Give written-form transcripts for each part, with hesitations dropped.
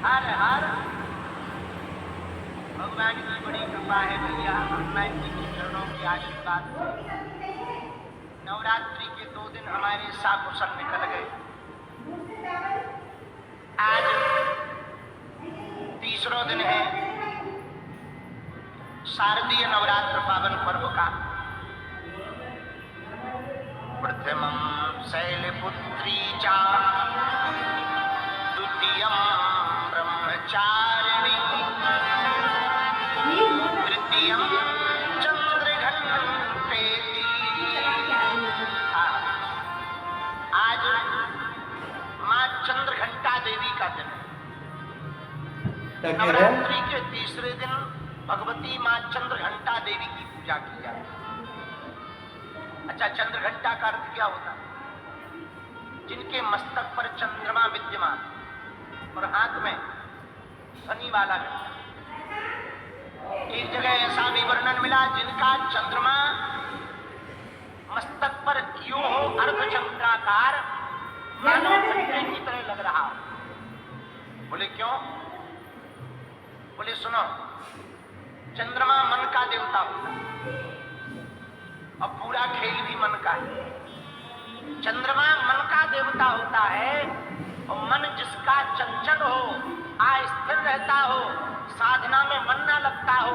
हर हर भगवान की बड़ी कृपा है भैया। हनुमान जी के चरणों के आशीर्वाद से नवरात्रि के 2 दिन हमारे साकुशल निकल गए। आज तीसरा दिन है शारदीय नवरात्र पावन पर्व का। प्रथमं शैलपुत्री चा द्वितीयं ब्रह्मचारिणी तृतीयं चंद्रघंटेति। आज मां चंद्रघंटा देवी का दिन है। नवरात्रि के तीसरे दिन भगवती मां चंद्रघंटा देवी की पूजा की जाती है। अच्छा, चंद्रघंटा का अर्थ क्या होता है? जिनके मस्तक पर चंद्रमा विद्यमान और हाथ में शनि वाला घंटा। एक जगह ऐसा भी वर्णन मिला जिनका चंद्रमा मस्तक पर यूं हो अर्धचंद्राकार, मानो घंटे की तरह लग रहा हो। बोले क्यों? बोले सुनो, चंद्रमा मन का देवता होता है और पूरा खेल भी मन का है। चंद्रमा मन का देवता होता है और मन जिसका चंचल हो, अस्थिर रहता हो, साधना में मन ना लगता हो,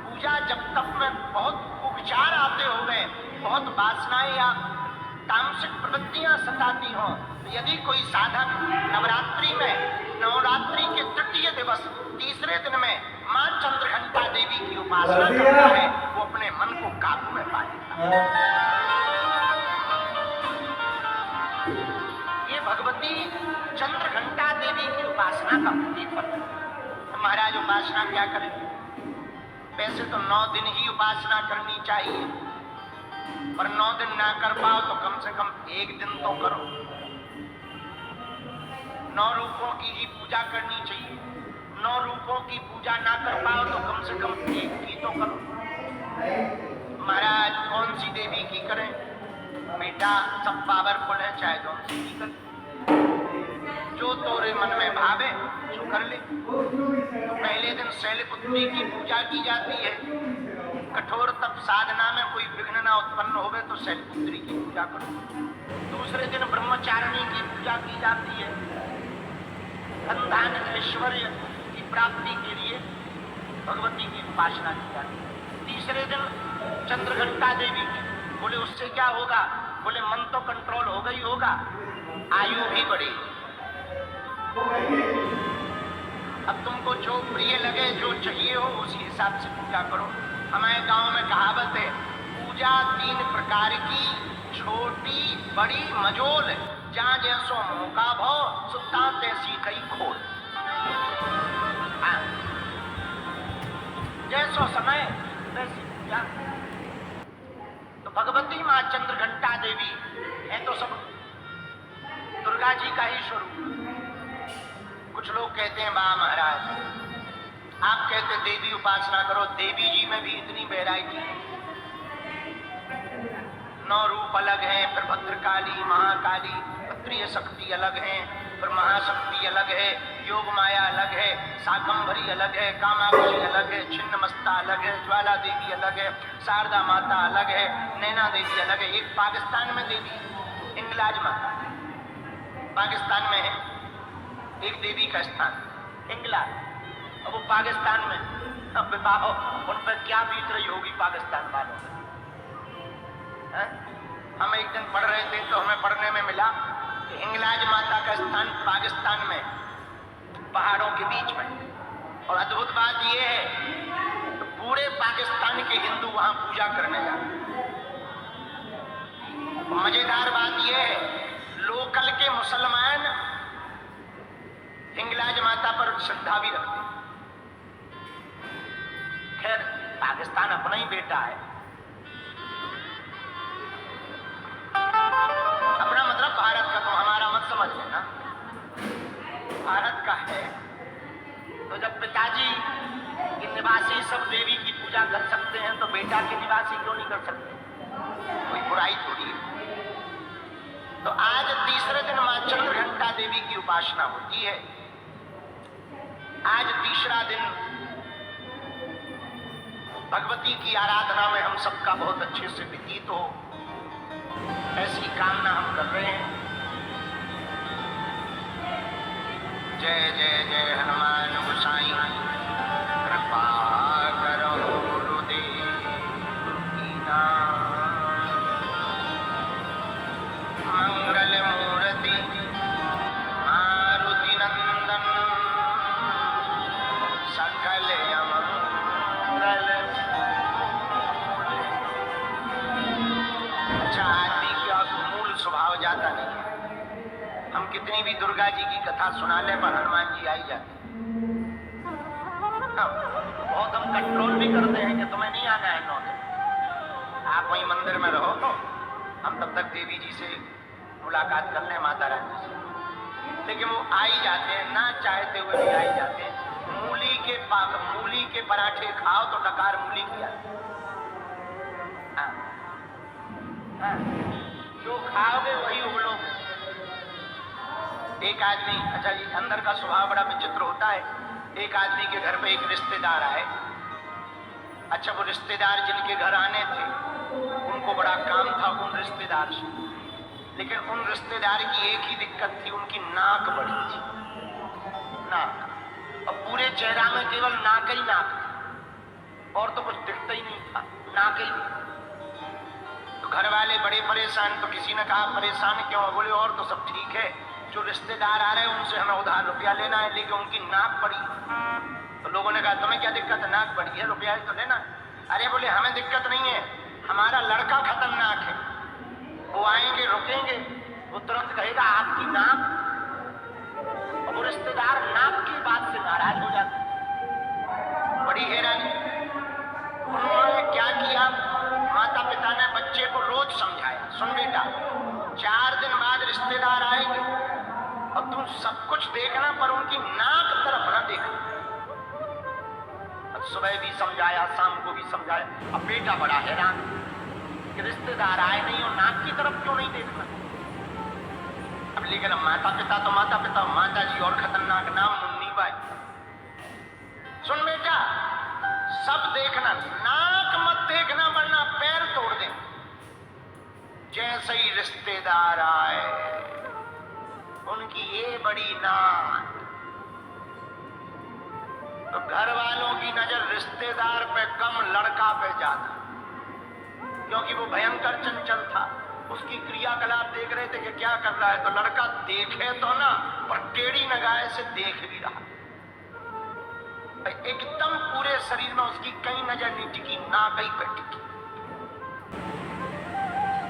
पूजा जब तक में बहुत उपचार आते हो गए, बहुत वासनाएं या तामसिक प्रवृत्तियां सताती हो, तो यदि कोई साधक नवरात्रि के तृतीय दिवस तीसरे दिन में मां चंद्रघंटा देवी की उपासना करता है, वो अपने मन को काबू में पा लेता है। ये भगवती चंद्रघंटा देवी की उपासना का प्रतिफल है। तो महाराज उपासना क्या करें? वैसे तो 9 दिन ही उपासना करनी चाहिए, पर 9 दिन ना कर पाओ तो कम से कम 1 दिन तो करो। 9 रूपों की ही पूजा करनी चाहिए। 9 रूपों की पूजा ना कर पाओ तो कम से कम 1 की तो करो। महाराज कौन सी देवी की करें? बेटा सब पावरफुल है, चाहे कौन सी की करें, जो तोरे मन में भावे सो कर ले। तो पहले दिन शैलपुत्री की पूजा की जाती है। कठोर तप साधना में कोई विघ्न ना उत्पन्न होवे तो शैलपुत्री की पूजा करो। दूसरे दिन ब्रह्मचारिणी की पूजा की जाती है। धन धान्य ऐश्वर्य की प्राप्ति के लिए भगवती की उपासना की जाती है। तीसरे दिन चंद्रघंटा देवी की। बोले उससे क्या होगा? बोले मन तो कंट्रोल होगा ही होगा, आयु भी बढ़ेगी। अब तुमको जो प्रिय लगे, जो चाहिए हो, उसी हिसाब से पूजा करो। हमारे गांव में कहावत है, पूजा 3 प्रकार की, छोटी बड़ी मझोल, जहां जैसो मौका भो सुता तैसी कई खोल। जैसो समय वैसी पूजा। तो भगवती मां चंद्रघंटा देवी है तो सब दुर्गा जी का ही स्वरूप। कुछ लोग कहते हैं वाह महाराज, आप कहते देवी उपासना करो, देवी जी में भी इतनी वैरायटी है। 9 रूप अलग हैं, फिर भद्रकाली, महाकाली, क्षत्रिय शक्ति अलग है, फिर महाशक्ति अलग है, योग माया अलग है, शाकंभरी अलग है, कामाक्षी अलग है, छिन्नमस्ता अलग है, ज्वाला देवी अलग है, शारदा माता अलग है, नैना देवी अलग है। एक पाकिस्तान में देवी हिंगलाज माता पाकिस्तान में है, एक देवी का स्थान हिंगलाज। अब वो पाकिस्तान में, अब बताओ उन पर क्या बीत रही होगी पाकिस्तान वालों में। हम एक दिन पढ़ रहे थे तो हमें पढ़ने में मिला कि हिंगलाज माता का स्थान पाकिस्तान में, पहाड़ों के बीच में। और अद्भुत बात यह है तो पूरे पाकिस्तान के हिंदू वहां पूजा करने जाते। मजेदार बात यह है, लोकल के मुसलमान हिंगलाज माता पर श्रद्धा भी रखते। खैर पाकिस्तान अपना ही बेटा है, अपना मतलब भारत का, तो हमारा मत समझ लेना, भारत का है। तो जब पिताजी के निवासी सब देवी की पूजा कर सकते हैं तो बेटा के निवासी क्यों नहीं कर सकते? कोई बुराई थोड़ी है। तो आज तीसरे दिन मां चंद्रघंटा देवी की उपासना होती है। आज तीसरा दिन भगवती की आराधना में हम सबका बहुत अच्छे से व्यतीत हो, ऐसी कामना हम कर रहे हैं। जय जय जय हनुमान गोसाई कृपा करो गुरुदेव कीना। मंगल मूर्ति मारुति नंदन सकल अमंगल। अच्छा, आदमी का मूल स्वभाव जाता नहीं है। हम कितनी भी दुर्गा जी की कथा सुना ले पर हनुमान जी आई जाते। बहुत हम कंट्रोल भी करते हैं कि तुम्हें नहीं आना है 9 दिन, आप वहीं मंदिर में रहो, हम तब तक देवी जी से मुलाकात कर लें, माता रानी से। लेकिन वो आ ही जाते हैं, ना चाहते हुए भी आ ही जाते हैं। मूली के पराठे खाओ तो डकार मूली किया। जो खाओगे वही उगलोगे। एक आदमी, अच्छा जी, अंदर का स्वभाव बड़ा विचित्र होता है। एक आदमी के घर पे एक रिश्तेदार आए। अच्छा, वो रिश्तेदार जिनके घर आने थे उनको बड़ा काम था उन रिश्तेदार से, लेकिन उन रिश्तेदार की एक ही दिक्कत थी, उनकी नाक बड़ी थी। नाक, और पूरे चेहरा में केवल नाक ही नाक थी और तो कुछ दिखता ही नहीं था, नाक ही। तो घर वाले बड़े परेशान। तो किसी ने कहा परेशान क्यों? बोले और तो सब ठीक है, जो रिश्तेदार आ रहे हैं उनसे हमें उधार रुपया लेना है, लेकिन उनकी नाक बड़ी। तो लोगों ने कहा तुम्हें क्या दिक्कत है? नाक बड़ी है, रुपया तो लेना है। अरे बोले हमें दिक्कत नहीं है, हमारा लड़का खतरनाक है, वो आएंगे रुकेंगे, वो तुरंत कहेगा आपकी नाक, और वो रिश्तेदार नाक की बात से नाराज हो जाते। बड़ी हैरानी। उन्होंने क्या किया, माता पिता ने बच्चे को रोज समझाया, सुन बेटा 4 दिन बाद रिश्तेदार आएंगे और तुम सब कुछ देखना पर उनकी नाक तरफ ना देखना। सुबह भी समझाया, शाम को भी समझाया। अब बेटा बड़ा हैरान कि रिश्तेदार आए नहीं और नाक की तरफ क्यों नहीं देखना। अब लेकिन माता पिता तो माता पिता, माता जी और खतरनाक, नाम मुन्नी बाई। सुन बेटा, सब देखना, नाक मत देखना वरना पैर तोड़ दे। जैसे ही रिश्तेदार आए उनकी ये बड़ी नाक, तो घर वालों की नजर रिश्तेदार पे कम, लड़का पे ज्यादा, क्योंकि वो भयंकर चंचल था। उसकी क्रियाकलाप देख रहे थे कि क्या कर रहा है। तो लड़का देखे तो ना, पर टेढ़ी निगाह से देख भी रहा। एकदम पूरे शरीर में उसकी कहीं नजर नहीं टिकी, नाक ही पे टिकी।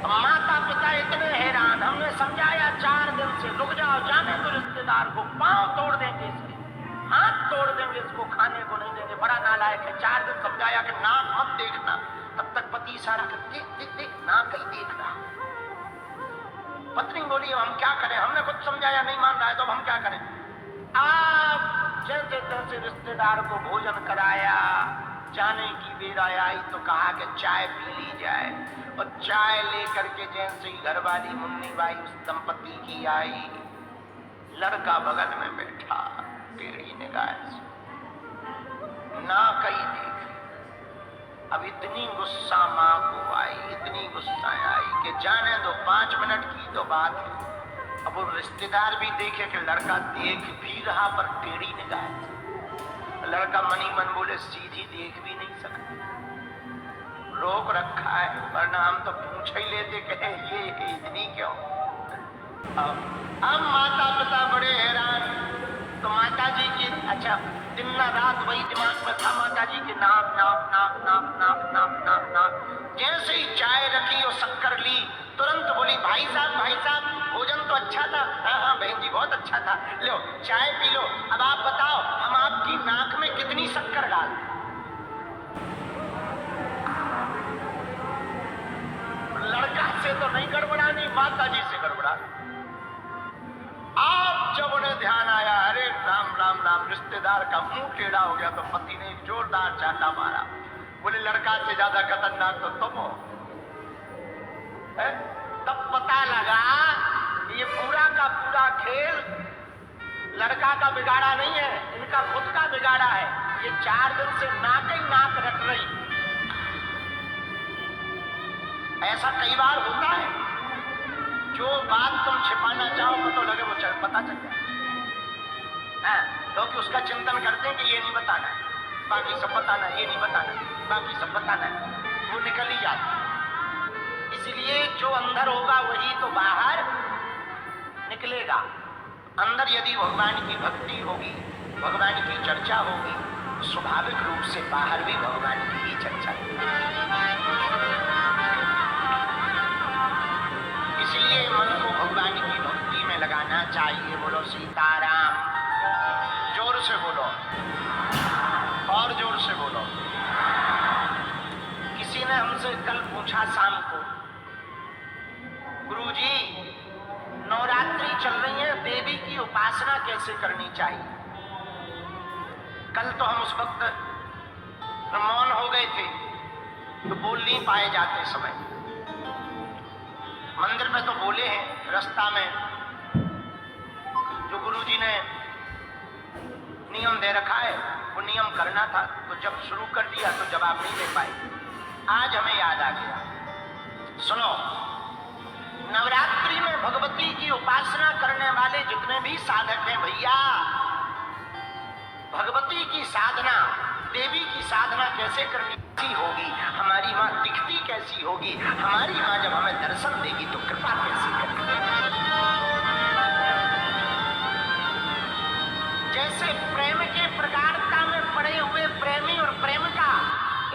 माता पिता इतने हैरान। हमने समझाया 4 दिन से, रुक जाओ, जाने तो रिश्तेदार को, पांव तोड़ देंगे इसके, हाथ तोड़ देंगे इसको, खाने को नहीं देंगे, बड़ा नालायक है। 4 दिन समझाया कि नाक मत देखना। तब तक पति इशारा कर देख देख देख, नाक ही देख रहा। पत्नी बोली अब हम क्या करें, हमने कुछ समझाया नहीं मान रहा है, तो अब हम क्या करें। आप जैसे तैसे रिश्तेदार को भोजन कराया, जाने की बेर आई तो कहा कि चाय पी ली जाए। और चाय लेकर के जैसे ही घरवाली मुन्नी बाई उस दंपति की आई, लड़का बगल में बैठा, टेढ़ी निगाह से ना कहीं देख। अब इतनी गुस्सा मां को आई, इतनी गुस्सा आई कि जाने दो, 5 मिनट की तो बात है। अब वो रिश्तेदार भी देखे कि लड़का देख भी रहा पर टेढ़ी निगाह से। लड़का मनी मन बोले सीधी देख भी नहीं सकते, रोक रखा है, वरना हम तो पूछ ही लेते कि ये इतनी क्यों। अब माता पिता बड़े हैरान। तो माता जी की, अच्छा दिन रात वही दिमाग में था माता जी की, नाक नाक नाक नाक नाक नाक नाक नाक। जैसे ही चाय रखी और शक्कर ली, तुरंत बोली भाई साहब भोजन तो अच्छा था। हाँ हाँ बहन जी बहुत अच्छा था, लो चाय पी लो। अब आप बताओ हम आपकी नाक में कितनी शक्कर डाल दें। लड़का से तो नहीं गड़बड़ानी, माता जी से गड़बड़ा। आप जब उन्हें ध्यान आया, अरे राम राम राम, रिश्तेदार का मुंह टेढ़ा हो गया, तो पति ने जोरदार चाटा मारा। बोले लड़का से ज्यादा खतरनाक तो तुम हो। तब पता लगा ये पूरा का पूरा खेल लड़का का बिगाड़ा नहीं है, इनका खुद का बिगाड़ा है। ये 4 दिन से नाक ही नाक रट रही। ऐसा कई बार होता है, जो बात तुम छिपाना चाहो तो लगे वो पता चल जाए। क्योंकि उसका चिंतन करते हैं कि ये नहीं बताना है, बाकी सब बताना, ये नहीं बताना, बाकी सब बताना है, वो निकल ही जाता। इसलिए जो अंदर होगा वही तो बाहर निकलेगा। अंदर यदि भगवान की भक्ति होगी, भगवान की चर्चा होगी, स्वाभाविक रूप से बाहर भी भगवान की ही चर्चा होगी। इसलिए मन को भगवान की भक्ति में लगाना चाहिए। बोलो सीताराम। जोर से बोलो, और जोर से बोलो। किसी ने हमसे कल पूछा शाम को, गुरुजी नवरात्रि चल रही है, देवी की उपासना कैसे करनी चाहिए? कल तो हम उस वक्त मौन हो गए थे, तो बोल नहीं पाए जाते समय। मंदिर में तो बोले हैं, रास्ता में जो गुरुजी ने नियम दे रखा है वो नियम करना था, तो जब शुरू कर दिया तो जवाब नहीं दे पाए। आज हमें याद आ गया। सुनो, नवरात्रि में भगवती की उपासना करने वाले जितने भी साधक हैं भैया, भगवती की साधना, देवी की साधना कैसे करनी होगी, हमारी माँ दिखती कैसी होगी, हमारी माँ जब हमें दर्शन देगी तो कृपा कैसी करेगी। जैसे प्रेम के प्रगाढ़ता में पड़े हुए प्रेमी और प्रेमिका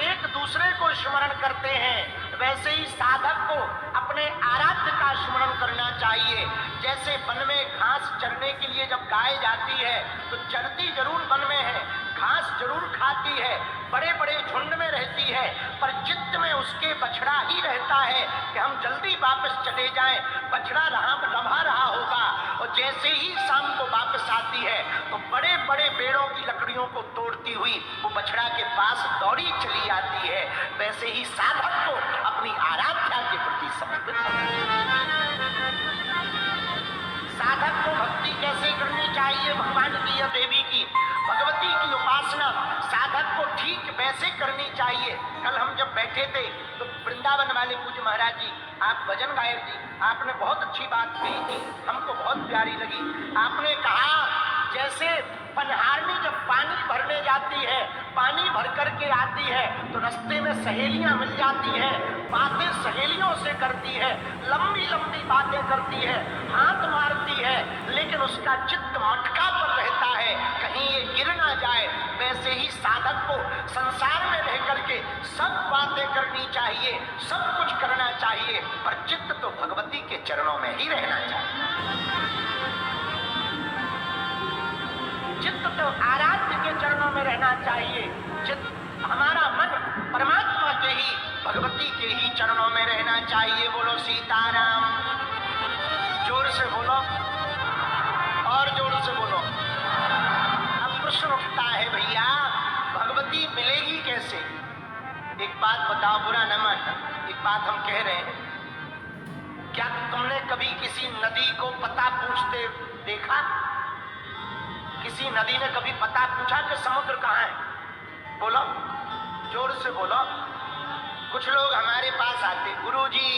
एक दूसरे को स्मरण करते हैं, वैसे ही साधक को अपने आराध्य का स्मरण करना चाहिए। जैसे वन में घास चरने के लिए जब गाय जाती है तो चरती जरूर वन में है, घास जरूर खाती है, बड़े बड़े झुंड में रहती है, पर चित्त में उसके बछड़ा ही रहता है कि हम जल्दी वापस चले जाएं। बछड़ा रहा रहा होगा, और जैसे ही शाम को वापस आती है तो बड़े बड़े पेड़ों की लकड़ियों को तोड़ती हुई वो बछड़ा के पास दौड़ी चली आती है। वैसे ही साधक को अपनी आराधना के प्रति समर्पित होना। साधक को भक्ति कैसे करनी चाहिए भगवान की या देवी की, भगवती की उपासना साधक को ठीक वैसे करनी चाहिए। कल हम जब बैठे थे तो वृंदावन वाले पूज्य महाराज जी, आप भजन गायक जी, आपने बहुत अच्छी बात कही थी, हमको बहुत प्यारी लगी। आपने कहा जैसे पनहारनी जब पानी भरने जाती है, पानी भर करके आती है तो रास्ते में सहेलियां मिल जाती हैं, बातें सहेलियों से करती है, लंबी लंबी बातें करती है, हाथ मारती है, लेकिन उसका चित्त मटका पर रहता है, कहीं ये गिर ना जाए। वैसे ही साधक को संसार में रह करके सब बातें करनी चाहिए, सब कुछ करना चाहिए, पर चित्त तो भगवती के चरणों में ही रहना चाहिए। चित्त तो आराध्य के चरणों में रहना चाहिए। चित्त हमारा मन परमात्मा के ही, भगवती के ही चरणों में रहना चाहिए। बोलो सीताराम। जोर से बोलो, और जोर से बोलो। अब प्रश्न उठता है भैया, भगवती मिलेगी कैसे? एक बात बताओ, बुरा न मानना, एक बात हम कह रहे हैं। क्या तुमने कभी किसी नदी को पता पूछते देखा? किसी नदी ने कभी पता पूछा कि समुद्र कहाँ है? बोलो, जोर से बोलो। कुछ लोग हमारे पास आते, गुरुजी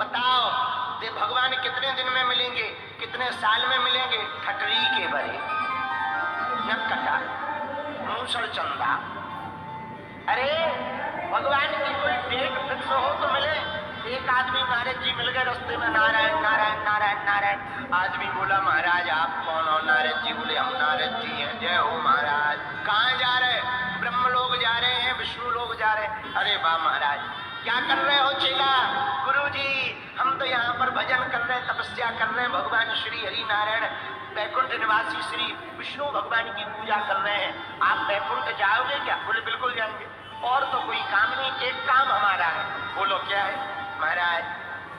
बताओ ये भगवान कितने दिन में मिलेंगे, कितने साल में मिलेंगे? ठटरी के बरे नकटा मूसल चंदा। अरे भगवान की कोई डेट फिक्स हो तो मिले। एक आदमी नारद जी मिल गए रास्ते में, नारायण नारायण नारायण नारायण। आदमी बोला महाराज आप कौन हो? नारद जी बोले हम नारद जी हैं। जय हो महाराज। कहाँ जा रहे? ब्रह्म लोग जा रहे हैं, विष्णु लोग जा रहे हैं। अरे वाह महाराज, क्या कर रहे हो चेला? गुरुजी हम तो यहाँ पर भजन कर रहे हैं, तपस्या कर रहे हैं, भगवान श्री हरि नारायण वैकुंठ निवासी श्री विष्णु भगवान की पूजा कर रहे हैं। आप वैकुंठ जाओगे क्या? बोले बिल्कुल जाएंगे। और तो कोई काम नहीं, एक काम हमारा है। बोलो क्या है? महाराज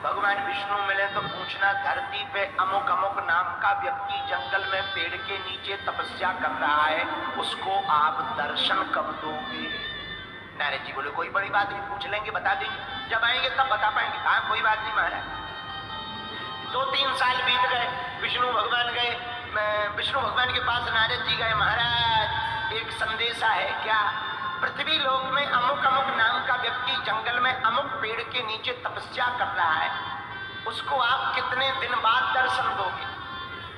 भगवान विष्णु मिले तो पूछना, धरती पे अमुक अमुक नाम का व्यक्ति जंगल में पेड़ के नीचे तपस्या कर रहा है, उसको आप दर्शन कब दोगे? नारद जी बोले कोई बड़ी बात नहीं, पूछ लेंगे बता देंगे, जब आएंगे तब बता पाएंगे। हाँ कोई बात नहीं महाराज। 2-3 साल बीत गए, विष्णु भगवान गए विष्णु भगवान के पास नारद जी गए, महाराज एक संदेशा है क्या? पृथ्वी लोक में अमुक अमुक नाम का व्यक्ति जंगल में अमुक पेड़ के नीचे तपस्या कर रहा है, उसको आप कितने दिन बाद दर्शन दोगे?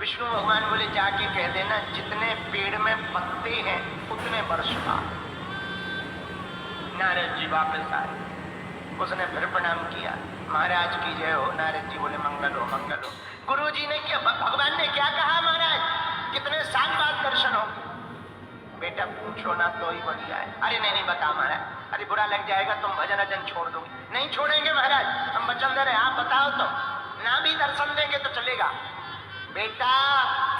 विष्णु भगवान बोले जाके कह देना जितने पेड़ में पत्ते हैं उतने वर्ष बाद। नारद जी वापस आए, उसने फिर प्रणाम किया, महाराज की जय हो। नारद जी बोले मंगल हो मंगल हो। गुरु जी ने क्या, भगवान ने क्या कहा महाराज, कितने साल बाद दर्शन हो? बेटा पूछो ना तो ही बढ़िया है। अरे नहीं नहीं बता महाराज, अरे बुरा लग जाएगा, तुम भजन अजन छोड़ दोगे। नहीं छोड़ेंगे महाराज, हम वचन दे रहे, आप बताओ तो, ना भी दर्शन देंगे तो चलेगा। बेटा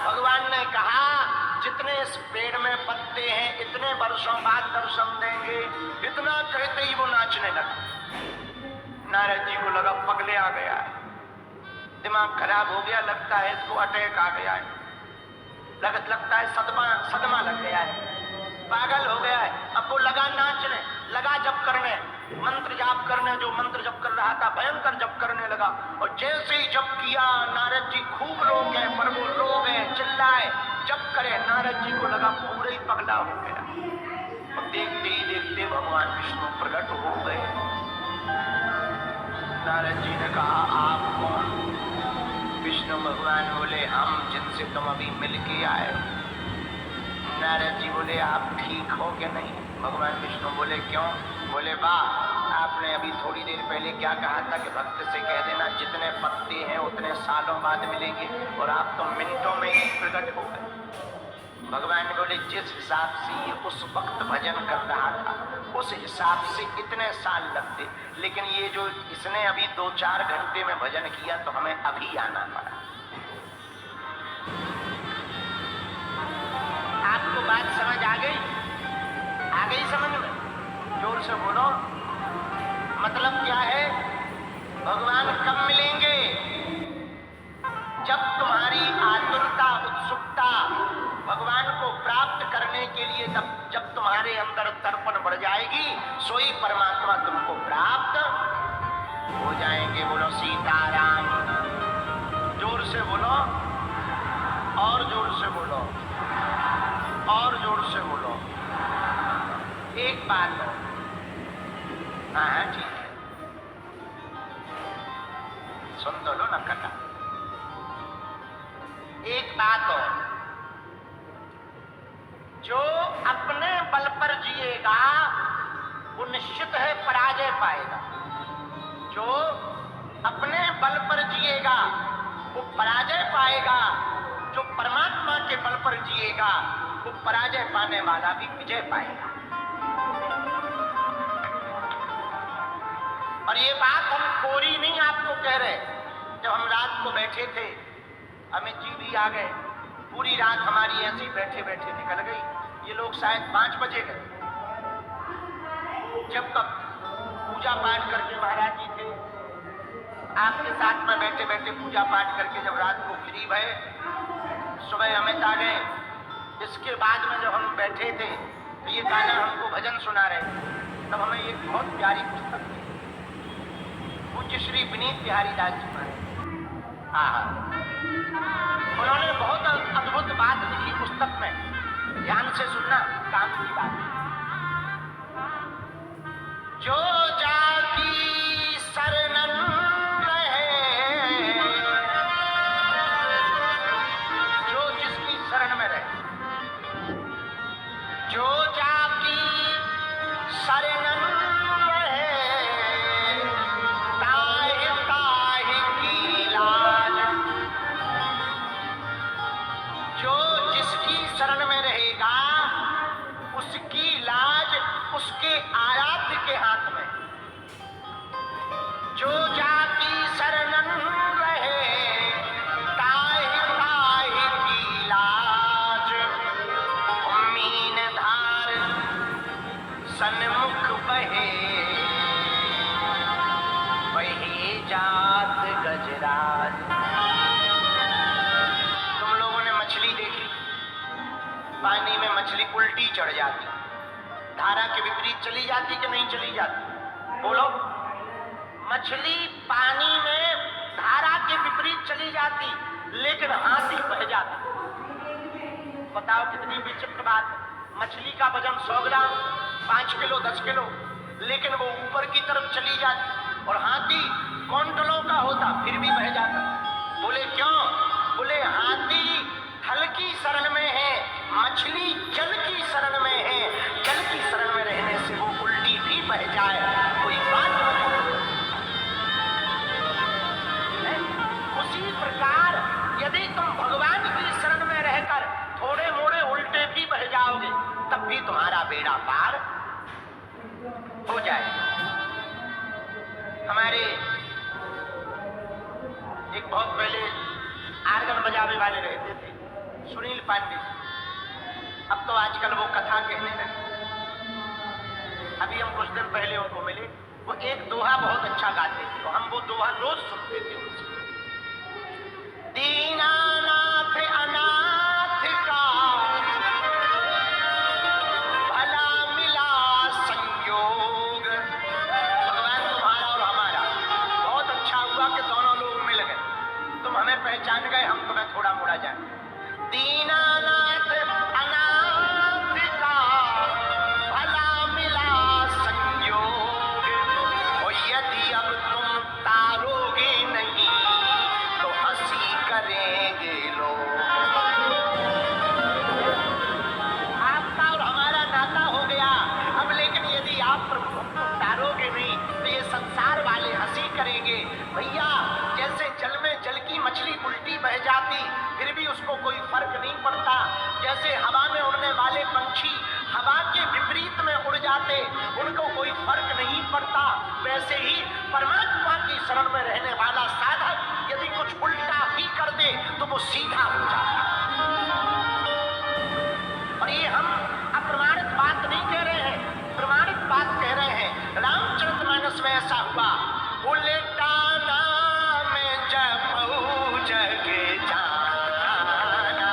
भगवान ने कहा जितने इस पेड़ में पत्ते हैं इतने वर्षों बाद दर्शन देंगे। इतना कहते ही वो नाचने लगा। नारद जी को लगा पगले आ गया है, दिमाग खराब हो गया, लगता है इसको अटैक आ गया है, लगता है सदमा लग गया है, पागल हो गया है। अब वो लगा नाचने, लगा जप करने, मंत्र जाप करने, जो मंत्र जप कर रहा था भयंकर जप करने लगा। और जैसे ही जप किया नारद जी खूब रो गए, पर वो रो गए, चिल्लाए, जप करे, नारद जी को लगा पूरा ही पगला हो गया। और देखते ही देखते भगवान विष्णु प्रकट हो गए। नारद जी ने कहा आप कौन? विष्णु भगवान बोले हम जिनसे तुम अभी मिल के आए। नारद जी बोले आप ठीक हो कि नहीं? भगवान विष्णु बोले क्यों? बोले वाह, आपने अभी थोड़ी देर पहले क्या कहा था कि भक्त से कह देना जितने पत्ते हैं उतने सालों बाद मिलेंगे, और आप तो मिनटों में ही प्रकट हो गए। भगवान बोले जिस हिसाब से ये उस वक्त भजन कर रहा था उस हिसाब से इतने साल लगते, लेकिन ये जो इसने अभी 2-4 घंटे में भजन किया तो हमें अभी आना पड़ा। आपको बात समझ आ गई? आ गई समझ में? जोर से बोलो। मतलब क्या है? भगवान कब मिलेंगे? जब तुम्हारी आतुरता, उत्सुकता भगवान को प्राप्त करने के लिए जब तुम्हारे अंदर तर्पण बढ़ जाएगी, सोई परमात्मा तुमको प्राप्त हो जाएंगे। बोलो सीताराम। जोर से बोलो, और जोर से बोलो, और जोर से बोलो। एक बात, हाँ ठीक है, सुन तो लो न कटा। एक बात और, जो अपने बल पर जिएगा वो निश्चित है पराजय पाएगा। जो अपने बल पर जिएगा वो पराजय पाएगा। जो परमात्मा के बल पर जिएगा वो पराजय पाने वाला भी विजय पाएगा। और ये बात हम कोरी नहीं आपको कह रहे। जब हम रात को बैठे थे, अमित जी भी आ गए, पूरी रात हमारी ऐसी बैठे बैठे निकल गई। ये लोग शायद 5 बजे गए। जब तक पूजा पाठ करके महाराज जी थे, आपके साथ में बैठे बैठे पूजा पाठ करके जब रात को फ्री भये, सुबह अमित आ गए। इसके बाद में जब हम बैठे थे तो ये गाना हमको भजन सुना रहे, तब हमें एक बहुत प्यारी पुस्तक थी, पूज्य श्री विनीत बिहारी दास जी महाराज। उन्होंने बहुत अद्भुत बात लिखी पुस्तक में, ध्यान से सुनना, काम की बात। जो जाकी शरणन रहे, जो जिसकी शरण में रहे, जो जाकी शरणन रहे, ताहि ताहि की लाज। जो जिसकी शरण में रहेगा उसकी लाज उसके आराध्य के हाथ में। जो जाकी शरणन रहे, ताहि ताहि की लाज। मीन धार सन्मुख बहे, वही जात गजराज। तुम लोगों ने मछली देखी, पानी में मछली उल्टी चढ़ जाती, धारा के विपरीत चली जाती कि नहीं चली जाती? बोलो। मछली पानी में धारा के विपरीत चली जाती, लेकिन हाथी बह जाती। बताओ कितनी विचित्र बात है। मछली का वजन 100 ग्राम, 5 किलो, 10 किलो, लेकिन वो ऊपर की तरफ चली जाती और हाथी क्विंटलों का होता फिर भी बह जाता। बोले क्यों? बोले हाथी थल की शरण में है, मछली जल की शरण में है। जल की शरण में रहने से वो उल्टी भी बह जाए, कोई बात नहीं। उसी प्रकार यदि तुम भगवान की शरण में रहकर थोड़े मोड़े उल्टे भी बह जाओगे, तब भी तुम्हारा बेड़ा पार हो जाएगा। हमारे एक बहुत पहले आर्गन बजावे वाले रहते थे, सुनील पांडे। अब तो आजकल वो कथा कहने लगे। अभी हम कुछ दिन पहले उनको मिले, वो एक दोहा बहुत अच्छा गाते थे, तो हम वो दोहा रोज सुनते थे उनसे। दीनानाथ अनाथ का भला मिला संयोग। भगवान तुम्हारा और हमारा बहुत अच्छा हुआ कि दोनों लोग मिल गए। तुम हमें पहचान गए, हम तुम्हें थोड़ा मोड़ा जाने। दीनानाथ अनाथ का भला मिला संयोग। और यदि अब तुम तारोगे नहीं तो हंसी करेंगे लोग। आपका और हमारा नाता हो गया अब, लेकिन यदि आप प्रभु को तारोगे नहीं तो ये संसार वाले हंसी करेंगे। भैया, जैसे जल में जल की मछली उल्टी बह जाती फिर भी उसको कोई फर्क नहीं पड़ता, जैसे हवा में उड़ने वाले पंछी हवा के विपरीत में उड़ जाते, उनको कोई फर्क नहीं पड़ता, वैसे ही परमात्मा की शरण में रहने वाला साधक यदि कुछ उल्टा भी कर दे तो वो सीधा हो जाता। और ये हम अप्रमाणित बात नहीं कह रहे हैं, प्रमाणित बात कह रहे हैं। रामचरितमानस में ऐसा हुआ, उल्टा नाम जपऊ जग जाना।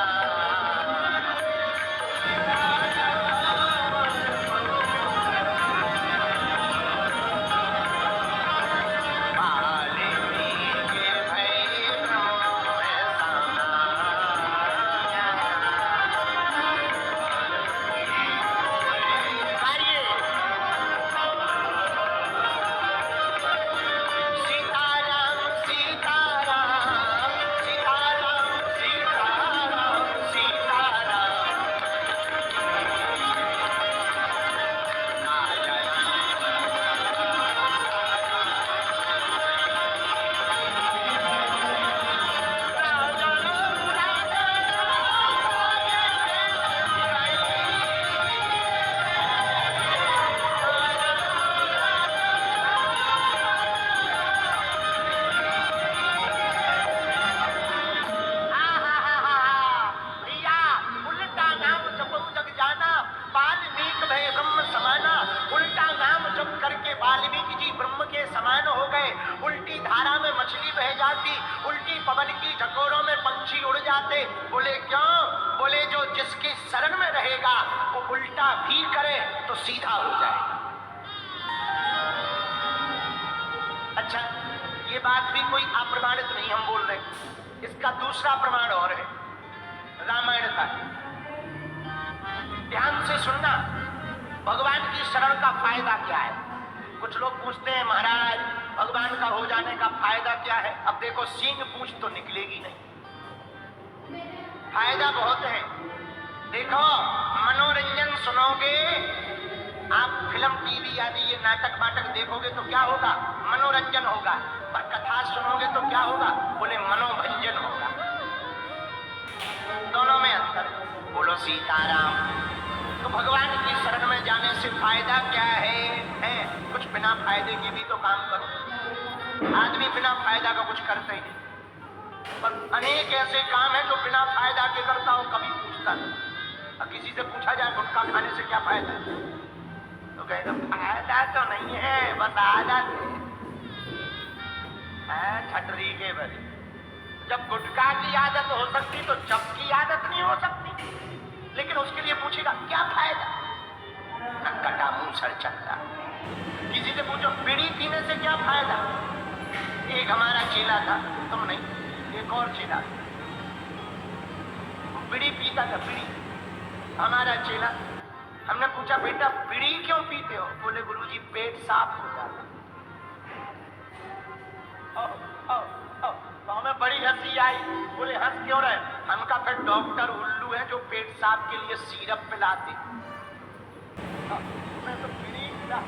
वाल्मीकि भई ब्रह्म समाना। सीताराम सीताराम सीताराम सीताराम सीताराम। आजा भैया, उल्टा नाम जपऊ जग जाना, वाल्मीकि भय ब्रह्म समाना। उल्टा नाम जप करके वाल्मीकि जी ब्रह्म के समान हो गए। उल्टी धारा में मछली बह जाती, उल्टी पवन की झकोरों में पंछी उड़ जाते। बोले क्यों? बोले जो जिसकी शरण में रहेगा वो उल्टा भी करे तो सीधा हो जाएगा। अच्छा, ये बात भी कोई अप्रमाणित नहीं हम बोल रहे, इसका दूसरा प्रमाण और है, रामायण का। ध्यान से सुनना, भगवान की शरण का फायदा क्या है। कुछ लोग पूछते हैं महाराज भगवान का हो जाने का फायदा क्या है। अब देखो, सींग पूछ तो निकलेगी नहीं, फायदा बहुत है। देखो, मनोरंजन सुनोगे आप, फिल्म टीवी आदि ये नाटक वाटक देखोगे तो क्या होगा? मनोरंजन होगा। पर कथा सुनोगे तो क्या होगा? बोले मनोभंजन होगा। दोनों में अंतर। बोलो सीताराम। तो भगवान की शरण में जाने से फायदा क्या है? कुछ बिना फायदे के भी तो काम करो। आदमी बिना फायदा का कुछ करते ही नहीं, पर अनेक ऐसे काम है जो बिना फायदा के करता हो, कभी पूछता नहीं। अब किसी से पूछा जाए गुटखा खाने से क्या फायदा है, तो कहेगा फायदा तो नहीं है, बस आदत है छटरी के भरे। जब गुटखा की आदत हो सकती तो जब की आदत नहीं हो सकती। लेकिन उसके लिए पूछेगा क्या फायदा, कटा मुंह सर चकरा। किसी से पूछो बीड़ी पीने से क्या फायदा, एक हमारा चेला था, तुम नहीं, एक और चेला बीड़ी पीता था, बीड़ी हमारा चेला, हमने पूछा बेटा बीड़ी क्यों पीते हो? बोले गुरुजी पेट साफ हो जाता। तो हमें बड़ी हंसी आई। बोले हंस क्यों रहे? हम कहा फिर डॉक्टर उल्लू है जो पेट साफ के लिए सिरप पिलाते। मैं तो बीड़ी पिला,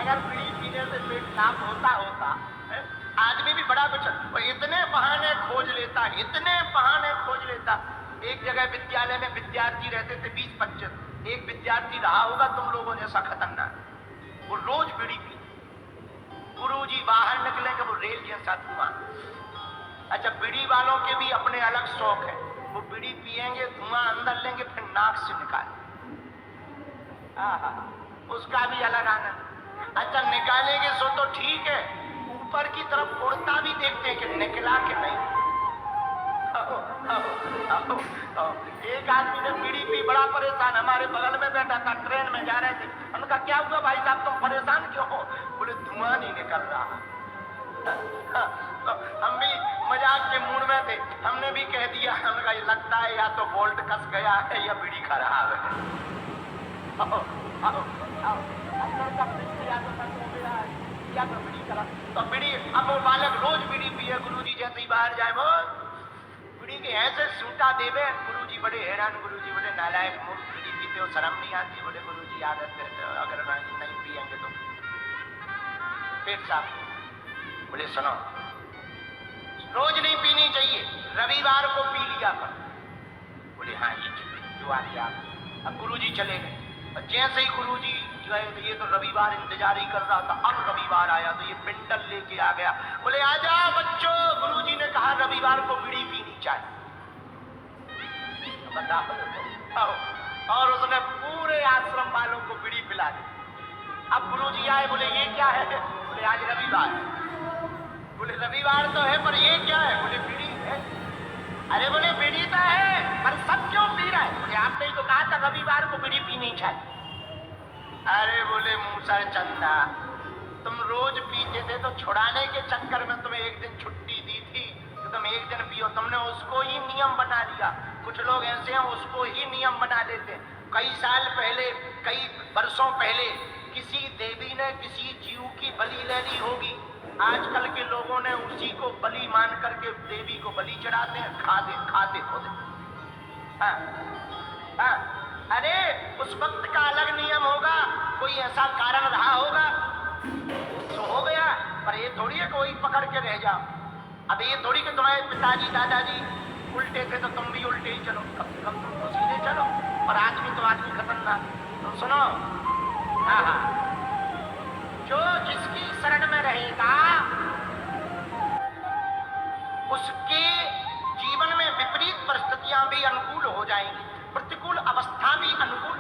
अगर बीड़ी पीने से पेट साफ होता आदमी भी बड़ा कुछ इतने बहाने खोज लेता, इतने बहाने खोज लेता। एक जगह विद्यालय में विद्यार्थी रहते थे 20-25। एक विद्यार्थी रहा होगा तुम लोगों जैसा खतरनाक, वो रोज बीड़ी पी। गुरुजी बाहर निकलेंगे वो रेल जैसा धुआं। अच्छा बीड़ी वालों के भी अपने अलग शौक है, वो बीड़ी पिएंगे धुआं अंदर लेंगे फिर नाक से निकालेंगे, उसका भी अलग आनंद। अच्छा निकालेंगे सो तो ठीक है, ऊपर की तरफ उड़ता भी देखते हैं कि निकला कि नहीं। एक आदमी ने बीड़ी पी बड़ा परेशान, हमारे बगल में बैठा था, ट्रेन में जा रहे थे। हमने कहा क्या हुआ भाई साहब तुम परेशान क्यों हो? बोले धुआं नहीं निकल रहा। तो हम भी मजाक के मूड में थे, हमने भी कह दिया, हमें कहा लगता है या तो बोल्ट कस गया है या बीड़ी खराब है। तो बीड़ी अब वो बालक रोज बीड़ी पिए, गुरुजी जैसे ही बाहर जाए वो बीड़ी के ऐसे सूटा देवे। गुरुजी बड़े हैरान, गुरुजी बड़े नालायक, मूर्ख, बीड़ी पीते हो शर्म नहीं आती? बोले गुरुजी आदत है, अगर नहीं पिएंगे तो पेट साफ। बोले सुनो रोज नहीं पीनी चाहिए, रविवार को पी लिया कर। बोले हाँ ये जो आ गया। अब गुरुजी चले गए, जैसे ही गुरुजी गए तो ये तो रविवार इंतजार ही कर रहा था। अब रविवार आया तो ये पिंडल लेके आ गया। बोले आ जाओ बच्चों, गुरुजी ने कहा रविवार को बीड़ी पीनी चाहिए। और उसने पूरे आश्रम वालों को बीड़ी पिला दी। अब गुरुजी आए, बोले ये क्या है? बोले आज रविवार है। बोले रविवार तो है पर ये क्या है? बोले बीड़ी है। अरे बोले बीड़ी तो है पर सब क्यों पी रहा है? बोले आपने ही तो कहा था रविवार को बीड़ी पीनी चाहिए। अरे बोले मूसर चंदा, तुम रोज पीते थे तो छुड़ाने के चक्कर में तुम्हें एक दिन छुट्टी दी थी तो तुम एक दिन पियो, तुमने उसको ही नियम बना लिया। कुछ लोग ऐसे हैं उसको ही नियम बना लेते। कई साल पहले, कई वर्षों पहले किसी देवी ने किसी जीव की बलि ले ली होगी। आजकल के लोगों ने उसी को बलि मान करके देवी को बलि चढ़ाते हैं, खाते खुद। हाँ, हाँ, अरे उस वक्त का अलग नियम होगा, कोई ऐसा कारण रहा होगा तो हो गया, पर ये थोड़ी है कोई पकड़ के रह जाओ। अब ये थोड़ी कि तुम्हारे पिताजी दादाजी उल्टे थे तो तुम भी उल्टे ही चलो, कम से कम तुम तो सीधे चलो। और आदमी तो आदमी खतरनाक। तो सुनो, हाँ हाँ, जो जिसकी शरण में रहेगा उसके जीवन में विपरीत परिस्थितियां भी अनुकूल हो जाएंगी, प्रतिकूल अवस्था भी अनुकूल